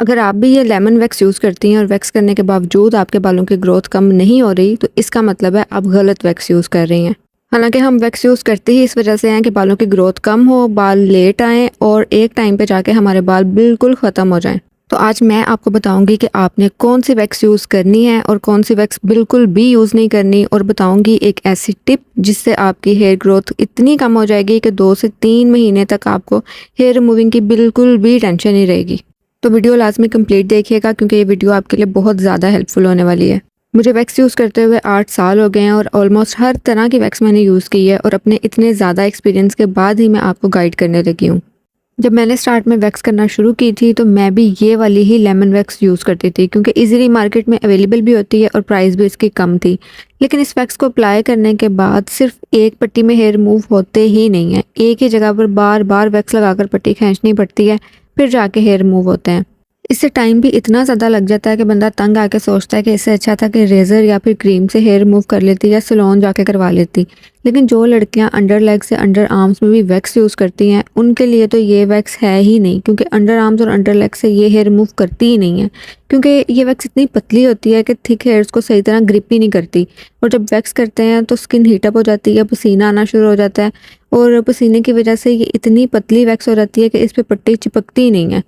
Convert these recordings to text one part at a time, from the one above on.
अगर आप भी ये लेमन वैक्स यूज़ करती हैं और वैक्स करने के बावजूद आपके बालों की ग्रोथ कम नहीं हो रही, तो इसका मतलब है आप गलत वैक्स यूज़ कर रही हैं। हालांकि हम वैक्स यूज़ करते ही इस वजह से हैं कि बालों की ग्रोथ कम हो, बाल लेट आएँ और एक टाइम पे जाके हमारे बाल बिल्कुल ख़त्म हो जाएं। तो आज मैं आपको बताऊंगी कि आपने कौन सी वैक्स यूज़ करनी है और कौन सी वैक्स बिल्कुल भी यूज़ नहीं करनी, और बताऊंगी एक ऐसी टिप जिससे आपकी हेयर ग्रोथ इतनी कम हो जाएगी कि 2 से 3 महीने तक आपको हेयर रिमूविंग की बिल्कुल भी टेंशन नहीं रहेगी। तो वीडियो लाजमी कंप्लीट देखिएगा क्योंकि ये वीडियो आपके लिए बहुत ज़्यादा हेल्पफुल होने वाली है। मुझे वैक्स यूज़ करते हुए 8 साल हो गए हैं और ऑलमोस्ट हर तरह की वैक्स मैंने यूज़ की है, और अपने इतने ज़्यादा एक्सपीरियंस के बाद ही मैं आपको गाइड करने लगी हूँ। जब मैंने स्टार्ट में वैक्स करना शुरू की थी तो मैं भी ये वाली ही लेमन वैक्स यूज़ करती थी क्योंकि इजीली मार्केट में अवेलेबल भी होती है और प्राइस भी इसकी कम थी। लेकिन इस वैक्स को अप्लाई करने के बाद सिर्फ एक पट्टी में हेयर मूव होते ही नहीं है, एक ही जगह पर बार बार वैक्स लगाकर पट्टी खींचनी पड़ती है, फिर जाके हेयर मूव होते हैं। इससे टाइम भी इतना ज़्यादा लग जाता है कि बंदा तंग आके सोचता है कि इससे अच्छा था कि रेज़र या फिर क्रीम से हेयर रिमूव कर लेती या सैलून जाके करवा लेती। लेकिन जो लड़कियां अंडर लेग से अंडर आर्म्स में भी वैक्स यूज़ करती हैं उनके लिए तो ये वैक्स है ही नहीं, क्योंकि अंडर आर्म्स और अंडर लेग से ये हेयर रिमूव करती ही नहीं है, क्योंकि ये वैक्स इतनी पतली होती है कि थिक हेयर्स को सही तरह ग्रिप ही नहीं करती। और जब वैक्स करते हैं तो स्किन हीटअप हो जाती है, पसीना आना शुरू हो जाता है, और पसीने की वजह से ये इतनी पतली वैक्स हो जाती है कि इस पर पट्टी चिपकती ही नहीं है।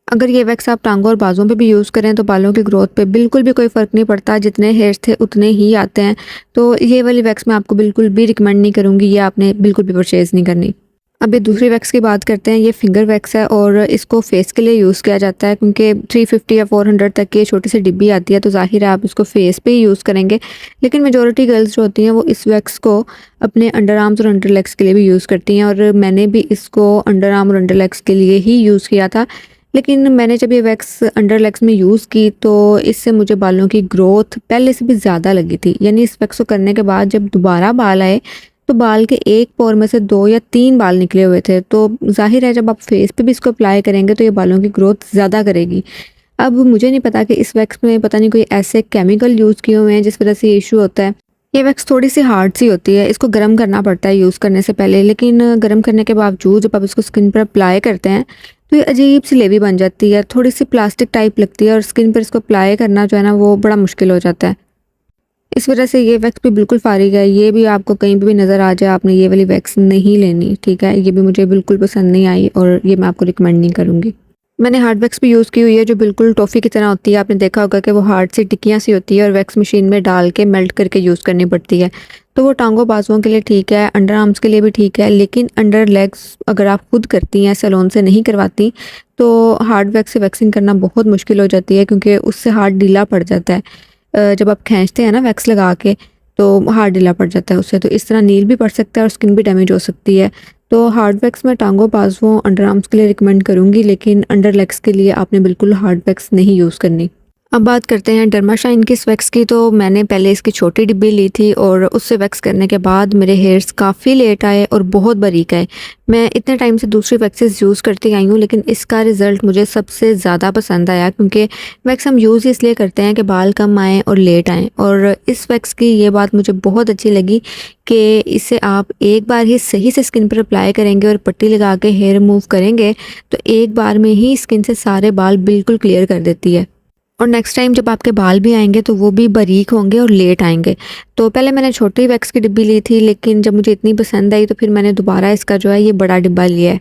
अगर ये वैक्स आप टांगों और बाजुओं पे भी यूज़ करें तो बालों की ग्रोथ पे बिल्कुल भी कोई फ़र्क नहीं पड़ता, जितने हेयर्स थे उतने ही आते हैं। तो ये वाली वैक्स मैं आपको बिल्कुल भी रिकमेंड नहीं करूँगी, ये आपने बिल्कुल भी परचेज़ नहीं करनी। अब ये दूसरी वैक्स की बात करते हैं। ये फिंगर वैक्स है और इसको फेस के लिए यूज़ किया जाता है, क्योंकि 350 या 400 तक की ये छोटी सी डिब्बी आती है, तो ज़ाहिर है आप इसको फेस पे ही यूज़ करेंगे। लेकिन मेजॉरिटी गर्ल्स जो होती हैं वो इस वैक्स को अपने अंडर आर्म्स और अंडर लेग्स के लिए भी यूज़ करती हैं, और मैंने भी इसको अंडर आर्म और अंडर लेग्स के लिए ही यूज़ किया था। लेकिन मैंने जब ये वैक्स अंडर लेग्स में यूज़ की तो इससे मुझे बालों की ग्रोथ पहले से भी ज़्यादा लगी थी। यानी इस वैक्स को करने के बाद जब दोबारा बाल आए तो बाल के एक पोर में से 2 या 3 बाल निकले हुए थे। तो ज़ाहिर है जब आप फेस पे भी इसको अप्लाई करेंगे तो ये बालों की ग्रोथ ज़्यादा करेगी। अब मुझे नहीं पता कि इस वैक्स में पता नहीं कोई ऐसे केमिकल यूज़ किए हुए हैं जिस वजह से ये इशू होता है। ये वैक्स थोड़ी सी हार्ड सी होती है, इसको गर्म करना पड़ता है यूज़ करने से पहले, लेकिन गर्म करने के बावजूद जब आप इसको स्किन पर अप्लाई करते हैं तो ये अजीब सी लेवी बन जाती है, थोड़ी सी प्लास्टिक टाइप लगती है, और स्किन पर इसको अप्लाई करना जो है ना वो बड़ा मुश्किल हो जाता है। इस वजह से ये वैक्स भी बिल्कुल फारिग है। ये भी आपको कहीं पे भी नज़र आ जाए आपने ये वाली वैक्स नहीं लेनी, ठीक है। ये भी मुझे बिल्कुल पसंद नहीं आई और ये मैं आपको रिकमेंड नहीं करूँगी। मैंने हार्ड वैक्स भी यूज़ की हुई है जो बिल्कुल टॉफ़ी की तरह होती है। आपने देखा होगा कि वो हार्ड सी टिक्कियाँ सी होती है और वैक्स मशीन में डाल के मेल्ट करके यूज़ करनी पड़ती है। तो वो टांगों बाजुओं के लिए ठीक है, अंडर आर्म्स के लिए भी ठीक है, लेकिन अंडर लेग्स अगर आप खुद करती हैं, सैलून से नहीं करवाती, तो हार्ड वैक्स से वैक्सिंग करना बहुत मुश्किल हो जाती है, क्योंकि उससे हाथ ढीला पड़ जाता है। जब आप खींचते हैं ना वैक्स लगा के तो हाथ ढीला पड़ जाता है उससे, तो इस तरह नील भी पड़ सकता है और स्किन भी डैमेज हो सकती है। तो हार्ड वैक्स मैं टांगों बाजुओं अंडर आर्म्स के लिए रिकमेंड करूँगी, लेकिन अंडर लेग्स के लिए आपने बिल्कुल हार्ड वैक्स नहीं यूज़ करनी। अब बात करते हैं डर्माशाइन की इस वैक्स की। तो मैंने पहले इसकी छोटी डिब्बी ली थी और उससे वैक्स करने के बाद मेरे हेयर्स काफ़ी लेट आए और बहुत बारीक आए। मैं इतने टाइम से दूसरी वैक्सेस यूज़ करती आई हूँ, लेकिन इसका रिज़ल्ट मुझे सबसे ज़्यादा पसंद आया, क्योंकि वैक्स हम यूज़ इसलिए करते हैं कि बाल कम आएँ और लेट आएँ, और इस वैक्स की ये बात मुझे बहुत अच्छी लगी कि इसे आप एक बार ही सही से स्किन पर अप्लाई करेंगे और पट्टी लगा के हेयर रिमूव करेंगे तो एक बार में ही स्किन से सारे बाल बिल्कुल क्लियर कर देती है। और नेक्स्ट टाइम जब आपके बाल भी आएंगे तो वो भी बारीक होंगे और लेट आएंगे। तो पहले मैंने छोटी वैक्स की डिब्बी ली थी, लेकिन जब मुझे इतनी पसंद आई तो फिर मैंने दोबारा इसका जो है ये बड़ा डिब्बा लिया है।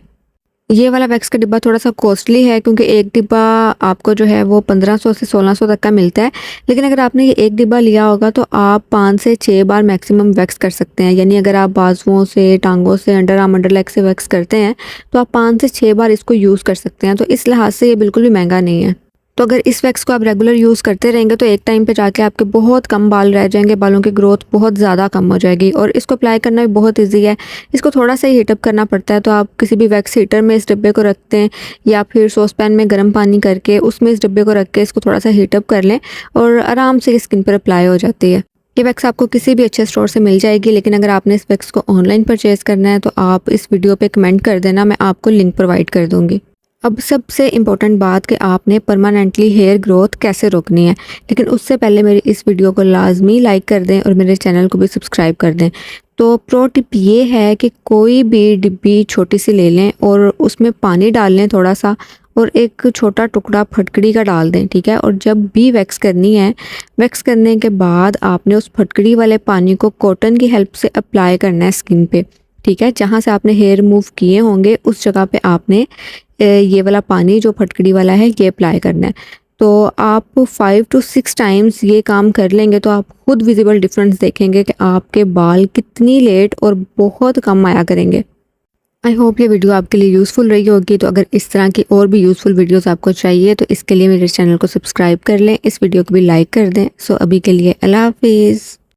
ये वाला वैक्स का डिब्बा थोड़ा सा कॉस्टली है, क्योंकि एक डिब्बा आपको जो है वो 1500 से 1600 तक का मिलता है। लेकिन अगर आपने ये एक डिब्बा लिया होगा तो आप 5 से 6 बार मैक्सिमम वैक्स कर सकते हैं। यानी अगर आप बाजुओं से, टांगों से, अंडर आर्म, अंडर लेग से वैक्स करते हैं तो आप 5 से 6 बार इसको यूज़ कर सकते हैं। तो इस लिहाज से ये बिल्कुल भी महंगा नहीं है। तो अगर इस वैक्स को आप रेगुलर यूज़ करते रहेंगे तो एक टाइम पे जाके आपके बहुत कम बाल रह जाएंगे, बालों की ग्रोथ बहुत ज़्यादा कम हो जाएगी, और इसको अप्लाई करना भी बहुत इजी है। इसको थोड़ा सा ही हीटअप करना पड़ता है। तो आप किसी भी वैक्स हीटर में इस डब्बे को रखते हैं या फिर सॉस पैन में गर्म पानी करके उसमें इस डब्बे को रख के इसको थोड़ा सा हीटअप कर लें और आराम से स्किन पर अप्लाई हो जाती है। ये वैक्स आपको किसी भी अच्छे स्टोर से मिल जाएगी, लेकिन अगर आपने इस वैक्स को ऑनलाइन परचेज़ करना है तो आप इस वीडियो पे कमेंट कर देना, मैं आपको लिंक प्रोवाइड कर दूँगी। अब सबसे इम्पोर्टेंट बात कि आपने परमानेंटली हेयर ग्रोथ कैसे रोकनी है, लेकिन उससे पहले मेरी इस वीडियो को लाजमी लाइक कर दें और मेरे चैनल को भी सब्सक्राइब कर दें। तो प्रो टिप ये है कि कोई भी डिब्बी छोटी सी ले लें और उसमें पानी डाल लें थोड़ा सा, और एक छोटा टुकड़ा फटकड़ी का डाल दें, ठीक है। और जब भी वैक्स करनी है, वैक्स करने के बाद आपने उस फटकड़ी वाले पानी को कॉटन की हेल्प से अप्लाई करना है स्किन पे, ठीक है। जहाँ से आपने हेयर रिमूव किए होंगे उस जगह पे आपने ये वाला पानी जो फटकड़ी वाला है ये अप्लाई करना है। तो आप 5 to 6 टाइम्स ये काम कर लेंगे तो आप खुद विजिबल डिफरेंस देखेंगे कि आपके बाल कितनी लेट और बहुत कम आया करेंगे। आई होप ये वीडियो आपके लिए यूज़फुल रही होगी। तो अगर इस तरह की और भी यूज़फुल वीडियोस आपको चाहिए तो इसके लिए मेरे चैनल को सब्सक्राइब कर लें, इस वीडियो को भी लाइक कर दें। सो अभी के लिए अल्लाह हाफिज़।